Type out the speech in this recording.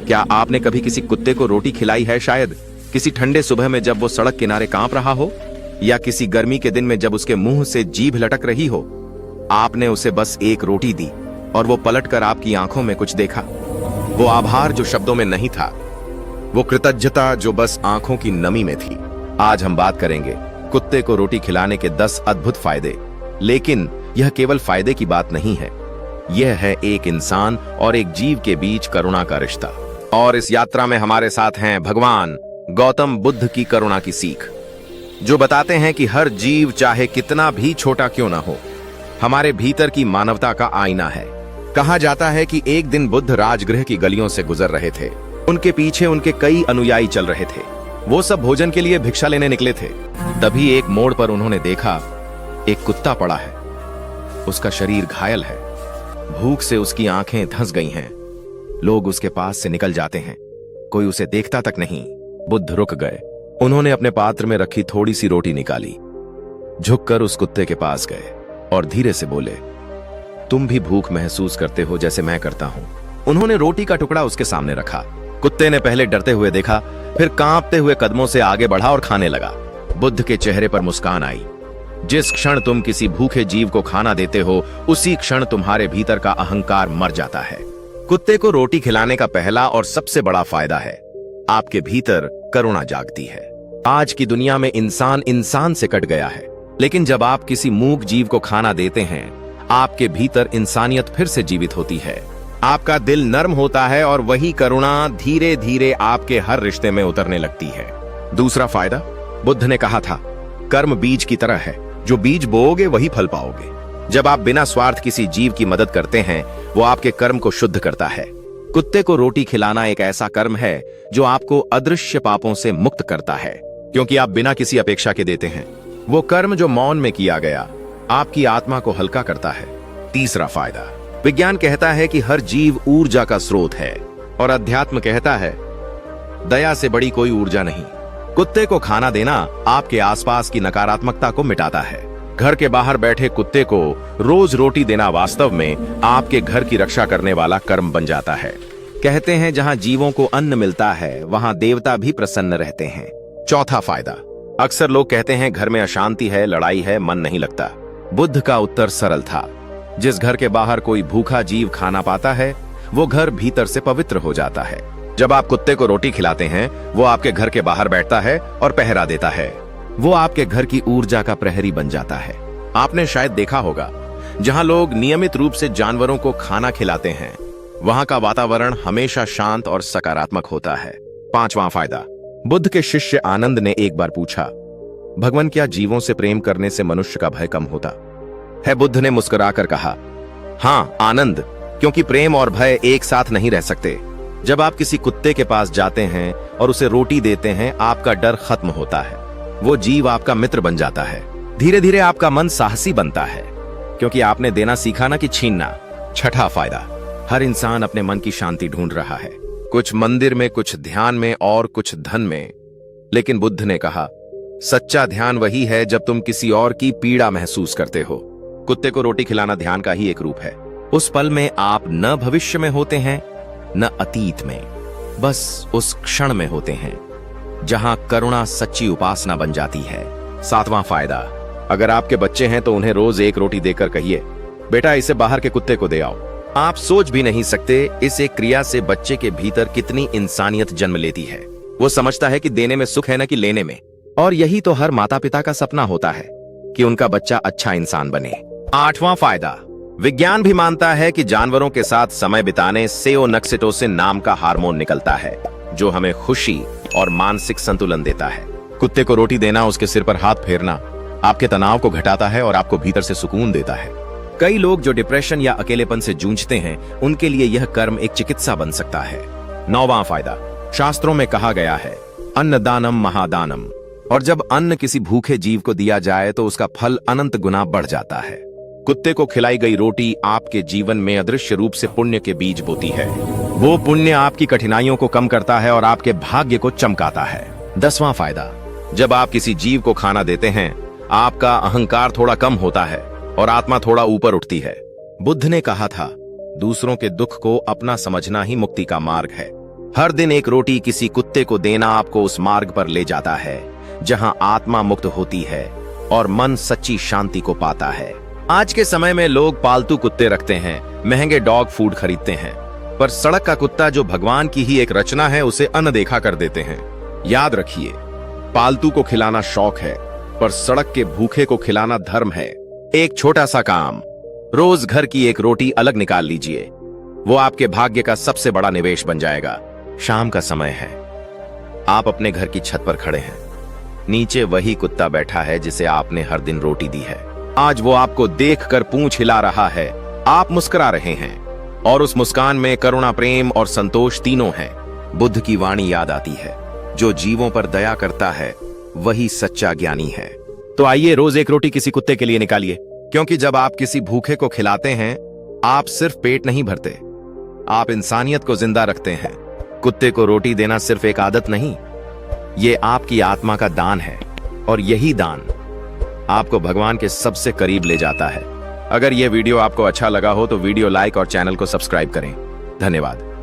क्या आपने कभी किसी कुत्ते को रोटी खिलाई है? शायद किसी ठंडे सुबह में जब वो सड़क किनारे कांप रहा हो, या किसी गर्मी के दिन में जब उसके मुंह से जीभ लटक रही हो। आपने उसे बस एक रोटी दी और वो पलटकर आपकी आंखों में कुछ देखा। वो आभार जो शब्दों में नहीं था, वो कृतज्ञता जो बस आंखों की नमी में थी। आज हम बात करेंगे कुत्ते को रोटी खिलाने के 10 अद्भुत फायदे। लेकिन यह केवल फायदे की बात नहीं है, यह है एक इंसान और एक जीव के बीच करुणा का रिश्ता। और इस यात्रा में हमारे साथ हैं भगवान गौतम बुद्ध की करुणा की सीख, जो बताते हैं कि हर जीव चाहे कितना भी छोटा क्यों ना हो, हमारे भीतर की मानवता का आईना है। कहा जाता है कि एक दिन बुद्ध राजगृह की गलियों से गुजर रहे थे। उनके पीछे उनके कई अनुयायी चल रहे थे। वो सब भोजन के लिए भिक्षा लेने निकले थे। तभी एक मोड़ पर उन्होंने देखा एक कुत्ता पड़ा है। उसका शरीर घायल है, भूख से उसकी आंखें धंस गई हैं। लोग उसके पास से निकल जाते हैं, कोई उसे देखता तक नहीं। बुद्ध रुक गए। उन्होंने अपने पात्र में रखी थोड़ी सी रोटी निकाली, झुककर उस कुत्ते के पास गए और धीरे से बोले, तुम भी भूख महसूस करते हो जैसे मैं करता हूं। उन्होंने रोटी का टुकड़ा उसके सामने रखा। कुत्ते ने पहले डरते हुए देखा, फिर कांपते हुए कदमों से आगे बढ़ा और खाने लगा। बुद्ध के चेहरे पर मुस्कान आई। जिस क्षण तुम किसी भूखे जीव को खाना देते हो, उसी क्षण तुम्हारे भीतर का अहंकार मर जाता है। कुत्ते को रोटी खिलाने का पहला और सबसे बड़ा फायदा है, आपके भीतर करुणा जागती है। आज की दुनिया में इंसान इंसान से कट गया है, लेकिन जब आप किसी मूक जीव को खाना देते हैं, आपके भीतर इंसानियत फिर से जीवित होती है। आपका दिल नर्म होता है और वही करुणा धीरे धीरे आपके हर रिश्ते में उतरने लगती है। दूसरा फायदा, बुद्ध ने कहा था, कर्म बीज की तरह है, जो बीज बोओगे वही फल पाओगे। जब आप बिना स्वार्थ किसी जीव की मदद करते हैं, वो आपके कर्म को शुद्ध करता है। कुत्ते को रोटी खिलाना एक ऐसा कर्म है जो आपको अदृश्य पापों से मुक्त करता है, क्योंकि आप बिना किसी अपेक्षा के देते हैं। वो कर्म जो मौन में किया गया, आपकी आत्मा को हल्का करता है। तीसरा फायदा, विज्ञान कहता है कि हर जीव ऊर्जा का स्रोत है, और अध्यात्म कहता है, दया से बड़ी कोई ऊर्जा नहीं। कुत्ते को खाना देना आपके आसपास की नकारात्मकता को मिटाता है। घर के बाहर बैठे कुत्ते को रोज रोटी देना वास्तव में आपके घर की रक्षा करने वाला कर्म बन जाता है। कहते हैं, जहां जीवों को अन्न मिलता है, वहां देवता भी प्रसन्न रहते हैं। चौथा फायदा, अक्सर लोग कहते हैं घर में अशांति है, लड़ाई है, मन नहीं लगता। बुद्ध का उत्तर सरल था, जिस घर के बाहर कोई भूखा जीव खाना पाता है, वो घर भीतर से पवित्र हो जाता है। जब आप कुत्ते को रोटी खिलाते हैं, वो आपके घर के बाहर बैठता है और पहरा देता है। वो आपके घर की ऊर्जा का प्रहरी बन जाता है। आपने शायद देखा होगा, जहां लोग नियमित रूप से जानवरों को खाना खिलाते हैं, वहां का वातावरण हमेशा शांत और सकारात्मक होता है। पांचवां फायदा, बुद्ध के शिष्य आनंद ने एक बार पूछा, भगवान, क्या जीवों से प्रेम करने से मनुष्य का भय कम होता है? बुद्ध ने मुस्कुराकर कहा, हाँ आनंद, क्योंकि प्रेम और भय एक साथ नहीं रह सकते। जब आप किसी कुत्ते के पास जाते हैं और उसे रोटी देते हैं, आपका डर खत्म होता है। वो जीव आपका मित्र बन जाता है। धीरे धीरे आपका मन साहसी बनता है, क्योंकि आपने देना सीखा ना कि छीनना। छठा फायदा, हर इंसान अपने मन की शांति ढूंढ रहा है, कुछ मंदिर में, कुछ ध्यान में और कुछ धन में। लेकिन बुद्ध ने कहा, सच्चा ध्यान वही है जब तुम किसी और की पीड़ा महसूस करते हो। कुत्ते को रोटी खिलाना ध्यान का ही एक रूप है। उस पल में आप न भविष्य में होते हैं, न अतीत में, बस उस क्षण में होते हैं जहां करुणा सच्ची उपासना बन जाती है। सातवां फायदा, अगर आपके बच्चे हैं तो उन्हें रोज एक रोटी देकर कहिए, बेटा इसे बाहर के कुत्ते को दे आओ। आप सोच भी नहीं सकते इस एक क्रिया से बच्चे के भीतर कितनी इंसानियत जन्म लेती है। वो समझता है कि देने में सुख है न कि लेने में। और यही तो हर माता पिता का सपना होता है कि उनका बच्चा अच्छा इंसान बने। आठवां फायदा, विज्ञान भी मानता है कि जानवरों के साथ समय बिताने से ओक्सीटोसिन नाम का हार्मोन निकलता है, जो हमें खुशी और मानसिक संतुलन देता है। कुत्ते को रोटी देना, उसके सिर पर हाथ फेरना आपके तनाव को घटाता है और आपको भीतर से सुकून देता है। कई लोग जो डिप्रेशन या अकेलेपन से जूझते हैं, उनके लिए यह कर्म एक चिकित्सा बन सकता है। नौवां फायदा, शास्त्रों में कहा गया है, अन्नदानम महादानम, और जब अन्न किसी भूखे जीव को दिया जाए तो उसका फल अनंत गुना बढ़ जाता है। कुत्ते को खिलाई गई रोटी आपके जीवन में अदृश्य रूप से पुण्य के बीज बोती है। वो पुण्य आपकी कठिनाइयों को कम करता है और आपके भाग्य को चमकाता है। 10वां फायदा, जब आप किसी जीव को खाना देते हैं, आपका अहंकार थोड़ा कम होता है और आत्मा थोड़ा ऊपर उठती है। बुद्ध ने कहा था, दूसरों के दुख को अपना समझना ही मुक्ति का मार्ग है। हर दिन एक रोटी किसी कुत्ते को देना आपको उस मार्ग पर ले जाता है जहां आत्मा मुक्त होती है और मन सच्ची शांति को पाता है। आज के समय में लोग पालतू कुत्ते रखते हैं, महंगे डॉग फूड खरीदते हैं, पर सड़क का कुत्ता जो भगवान की ही एक रचना है उसे अनदेखा कर देते हैं। याद रखिए, पालतू को खिलाना शौक है, पर सड़क के भूखे को खिलाना धर्म है। एक छोटा सा काम, रोज घर की एक रोटी अलग निकाल लीजिए, वो आपके भाग्य का सबसे बड़ा निवेश बन जाएगा। शाम का समय है, आप अपने घर की छत पर खड़े हैं, नीचे वही कुत्ता बैठा है जिसे आपने हर दिन रोटी दी है। आज वो आपको देखकर पूंछ हिला रहा है, आप मुस्कुरा रहे हैं और उस मुस्कान में करुणा, प्रेम और संतोष तीनों हैं। बुद्ध की वाणी याद आती है, जो जीवों पर दया करता है वही सच्चा ज्ञानी है। तो आइए रोज एक रोटी किसी कुत्ते के लिए निकालिए, क्योंकि जब आप किसी भूखे को खिलाते हैं आप सिर्फ पेट नहीं भरते, आप इंसानियत को जिंदा रखते हैं। कुत्ते को रोटी देना सिर्फ एक आदत नहीं, ये आपकी आत्मा का दान है और यही दान आपको भगवान के सबसे करीब ले जाता है। अगर यह वीडियो आपको अच्छा लगा हो तो वीडियो लाइक और चैनल को सब्सक्राइब करें। धन्यवाद।